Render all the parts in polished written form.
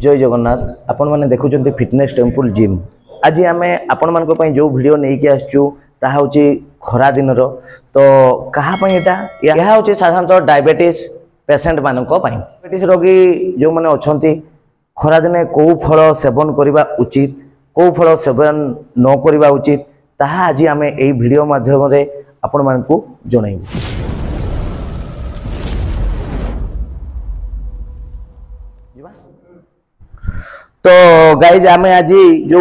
जय जगन्नाथ आपण मैंने देखुं फिटनेस टेम्पल जिम। आज आम आपण मान जो भिड नहीं आसचु ताहा होची खरा दिन तो कहापाई यहाँ हूँ साधारणतः डायबिटीज पेसेंट मानक डायबिटीज रोगी जो मैंने अच्छा खरा दिने कौ फल सेवन करने उचित कौ फल सेवन न करवा उचित ताहा आज आम यही भिडियो माध्यम आपण मानकु जनइबु। तो गाइज आम आज जो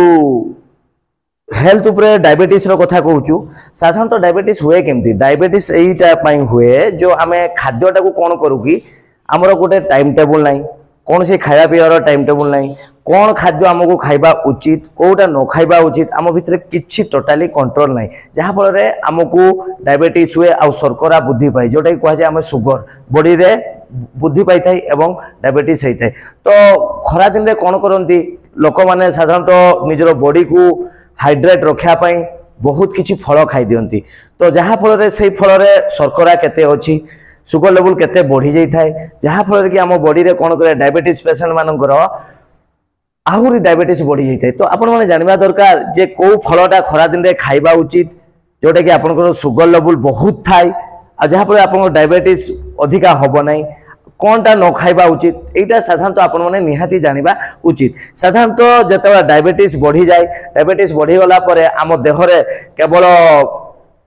हेल्थ उपरे डायबिटीज रो कथा कहूँ साधारणतः डायबिटीज हुए केमती डायबिटीज यहीटा हुए जो आम खाद्यटा को कौन करूँ कि आमर गोटे टाइम टेबुल ना कौन से खाया पीवार टाइम टेबुल ना कौन खाद्य आमको खाइबा उचित कौटा न खाइबा उचित आम भितर किछि टोटाली कंट्रोल ना जहाँफल आमको डायबिटीज हुए आ शर्करा बुद्धि पाए जोटा कि कहुए आम सुगर बॉडी रे बुद्धि पाई थाई एवं डायबिटीज होता है। तो खरा दिन में कौन करती लोक मैंने साधारणतः निजर बॉडी को हाइड्रेट रखापी बहुत किसी फल खाई दियंती तो जहाँफल से फल शर्करा केते अच्छी सुगर लेवल केते बढ़ी जाए जहाँफल कि आम बॉडी रे कौन करे डायबिटीज पेसेंट मानकर आहरी डायबिटीज बढ़ी जाए। तो आपण मैंने जानवा दरकार जे कौ फलटा खरा दिन में खाइबा उचित जोटा कि आपंकर सुगर लेवल बहुत थाए जहाँफल आप डायबिटीज अधिका हम ना कौनटा न खाइबा उचित यहाँ साधारणतः आपण मैंने निहाती जानिबा उचित। साधारणतः जिते डायबिटीज बढ़ी जाए डायबिटीज बढ़ी गला परे आम देहरे केवल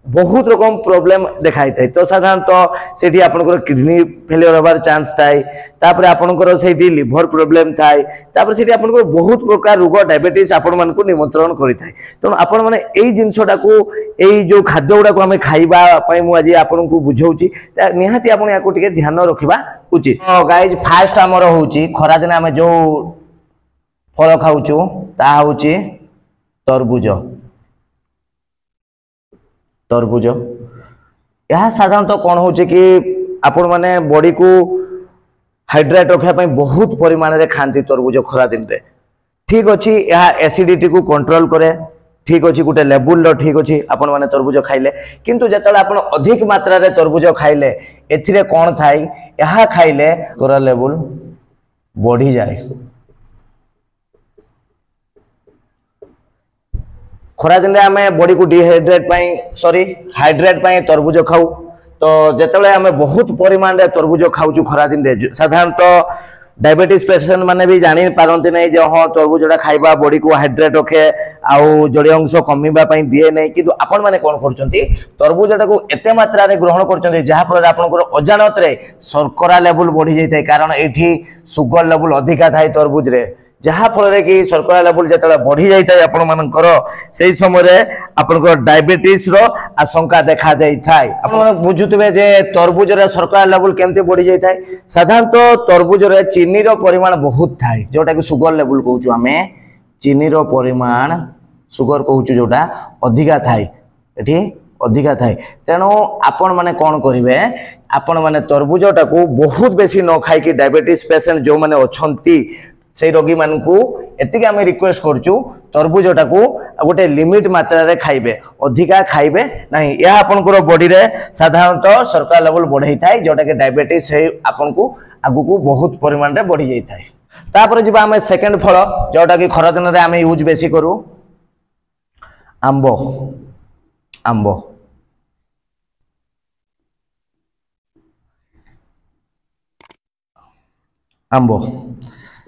बहुत रकम प्रॉब्लम देखाई थाए तो साधारणतः सेठी आपनकर किडनी फेलियर होबार चांस थाए तापर आपनकर सेठी लिवर प्रॉब्लम थाए तापर सेठी आपनकर बहुत प्रकार रोग डायबिटीज आपण मानकु निमंत्रण करि थाए। तो आपण माने एई जिंसटा को एई जो खाद्य गुडा को हमें खाइबा पई मु आज आपनकु बुझौची निहाती आपण याको टिके ध्यान रखिबा उचित। तो गाइज फास्ट हमर होउची खरा दिन हमें जो फल खाउचू ता होउची तरबूज तरबूज यह साधारणतः कौन हो कि आपण माने बॉडी को हाइड्रेट रखापी बहुत परिमाण रे खाती तरबूज खरा दिन रे ठीक अच्छी यह एसिडिटी को कंट्रोल करे ठीक अच्छी गोटे लेवल ठीक अच्छी आपण माने तरबूज खाइले किंतु जतले आपण अधिक मात्रा रे तरबूज खाइले एथिरे कौन थाई यह खाइले कोरा लेवल बढ़ी जाए खरा दिन आम बॉडी को डिहाइड्रेट सॉरी हाइड्रेट तरबूज खाऊ तो जिते आम बहुत परिमाण रे तरबूज खाऊ खरा दिन साधारणतः डायबिटीज पेसेंट माने भी जानी पारती नहीं जे हाँ तरबूजटा खाइबा बॉडी को हाइड्रेट रखे आउ जड़ीय अंश कमिबा पई दिए नहीं किंतु आपण माने कोन करचंती तरबूजटा को एते मात्रा रे ग्रहण करचंती जहाँ फल आपनकर अजानत रे शर्करा लेवल बढ़ी जाय थाए कारण एठी सुगर लेवल अधिका थाए तरबूज रे जहाँ फल कि शर्करा लेवल जो बढ़ी जाए आपण मानकर से समय आपनकर डायबिटीज रो आशंका देखा जाए आप बुझुवे जे तरबूज रे शर्करा लेवल केमती बढ़ी जाए साधारणतः तरबूज रे चीनी रो परिमाण बहुत थाए जोटा कि सुगर लेवल कहूँ आम चीनी रो परिमाण सुगर कहूँ जोटा अधिका थाए एठी अधिका थाए तेणु आपण माने कौन करेंगे आपण माने तरबूजटा को बहुत बेसी न खाई डायबिटीज पेसेंट जो मैंने अच्छी से रोगी मान को एतिक आम रिक्वेस्ट करचु तरबूजटा को गोटे लिमिट मात्रा रे खाइबे अधिका खाइबे नहीं यह आपनकर बॉडी रे साधारणतः शर्करा लेवल बढ़ाई थाए जोटा कि डायबिटीज से आपन को आगु को बहुत परिमाण रे बढ़ी जाई थाए। तापर जिबा आम सेकंड फल जोटा कि खरा दिन रे आम यूज बेसी करू आंबो आंबो आंबो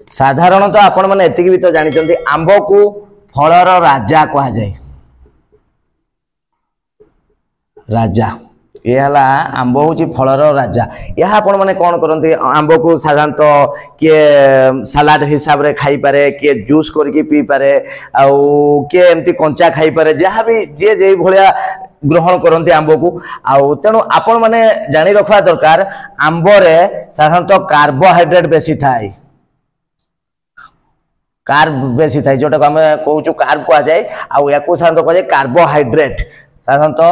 साधारणतः आपण मैंने एतिक भी तो जानी आंब को फलर राजा कह जाए राजा ये आंब हूँ फलर राजा यह आपण मैंने कौन करते आंब को साधारणतः किए सलाड हिसाब रे खाई पारे किए जूस करके पी पारे आउ किए एमती कंचा खाई पारे जहाँ भी जे जे भलिया ग्रहण करते आंब को आउ तेणु आपण मैंने जानी रखा दरकार आंब रे साधारणतः कार्बोहाइड्रेट बेसी थाए कार्ब बेसी थाए जोटा आम कहूँ कार्ब कह जाए आउ या साधारणतः कह जाए कार्बोहाइड्रेट साधारणतः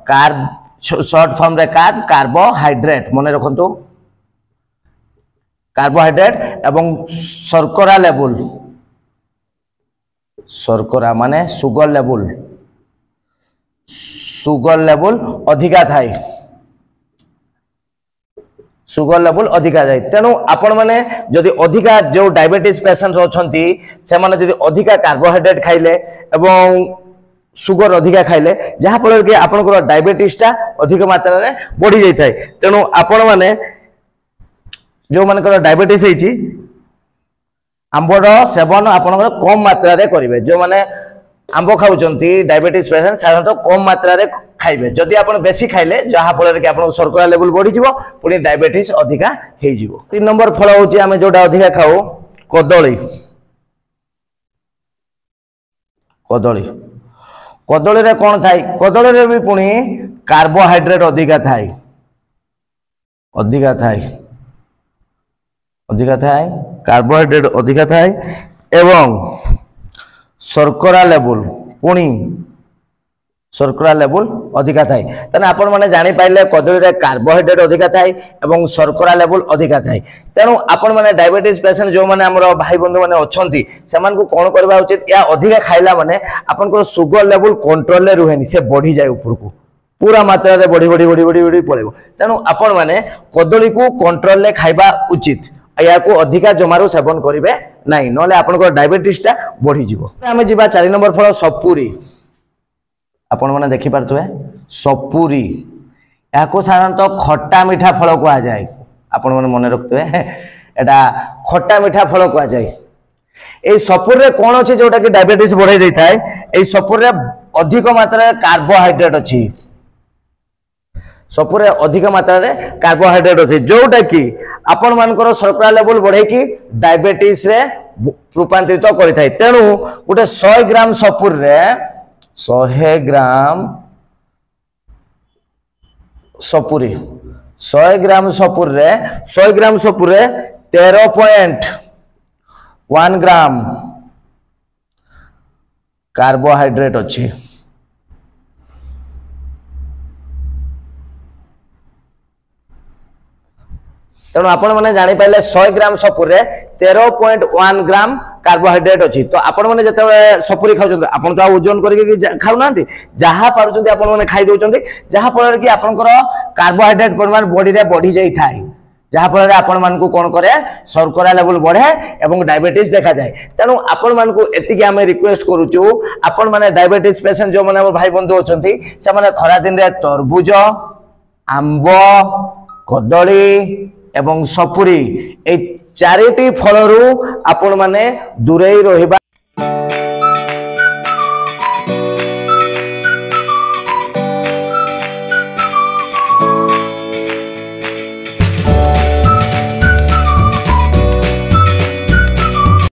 कार्ब शॉर्ट फॉर्म रे कार्ब कार्बोहाइड्रेट मन रखु कार्बोहाइड्रेट एवं शर्करा लेवल शर्करा माने सुगर लेवल अधिका थाए सुगर लेवल अधिका जाए तेणु आपण मैंने जदि अधिका जो डायबिटीज पेशेंट अच्छी से जदि अधिका कार्बोहाइड्रेट खाइले एवं सुगर अधिका खाइले जहाँ फल कि आपंकर डायबिटीज टा अधिक मात्रा रे बढ़ी जाए तेणु आपण मैंने जो मानकर डायबिटीज होती आंबर सेवन आपंकर कम मात्रा रे करेंगे जो मैंने आंब खाऊंट डायबिटीज पेशेंट साधारणतः कम मात्रा रे खाइबे जदि आपण बेसी खाइले जहाँ फल कि आपन शर्करा लेवल बढ़ी जीवो पुणी डायबिटीज अधिका हो जीवो। 3 नंबर फल होची आमे जोटा अधिका खाऊ कदली कदली कदली रे कोन थाई कदली रे भी पुणी कार्बोहाइड्रेट अधिका थाई कार्बोहाइड्रेट अधिका थाई एवं शर्करा लेवल पुणी शर्करा लेवल अधिका थाए तेना आपण माने जानि पाइले कदली रे कार्बोहाइड्रेट अधिका थाए एवं शर्करा लेवल अधिका थाए तेणु आपण माने डायबिटीज पेशेंट जो माने हमर भाई बंधु माने अछंती समान को कोन करबा उचित या अधिका खाइला माने आपण को सुगर लेवल कंट्रोल रे रुहेनी से बढ़ी जाय ऊपर को पूरा मात्रा रे बढ़ी पळेबो तेणु आपण माने कदली को कंट्रोल रे खाइबा उचित या को अधिका जमारो सेवन करिवे नाही नले आपण को डायबिटीज ता बढ़ी जीवो। आमे जिबा 4 नंबर फल सपुरी आपण मैंने देखी पारे सपुरी या साधारणतः खट्टा मीठा फल कह जाए आपण मैंने मन रखते एटा खट्टा मीठा फल कह जाए ये सपुर रे कौन अच्छी जोटा कि डायबिटीज बढ़ाई जाता है ये सपुर रे अधिक मात्रा कार्बोहाइड्रेट अच्छी सपुर रे अधिक मात्रा रे कार्बोहाइड्रेट अच्छी जोटा कि आपण मानकर शर्करा लेवल बढ़े कि डायबिटीज रे रूपांतरित करिथाय तेणु गोटे 100 ग्राम सपुर रे 100 ग्राम सपुरी 100 ग्राम सपुर रे 100 ग्राम सपुर रे 13.1 ग्राम कार्बोहाइड्रेट अच्छी तेणु आपण मैंने जानी पाइले 100 ग्राम सपुर रे 13.1 ग्राम कार्बोहाइड्रेट अच्छी तो आपण मैंने जिते सपुरी खाऊँ आपन तो ओजन करके खाऊना जहाँ पार्टी आपण मैंने खाई दौरान जहाँ फल कि आपंकर कार्बोहाइड्रेट परिमाण बॉडी रे बढ़ी जाए जहाँ फल आपण मान को कौन करे शर्करा लेवल बढ़े एवं डायबिटीज देखा जाए तेणु आपण मान को एतिकी आमे रिक्वेस्ट करूचु आपण माने डायबिटीज पेशेंट जो माने भाई बंधु अछंती से माने खरा दिन रे तरबूज आंब कदली एवं सपुरी ए 4टी फलरू आपण माने दूरे रहिबा।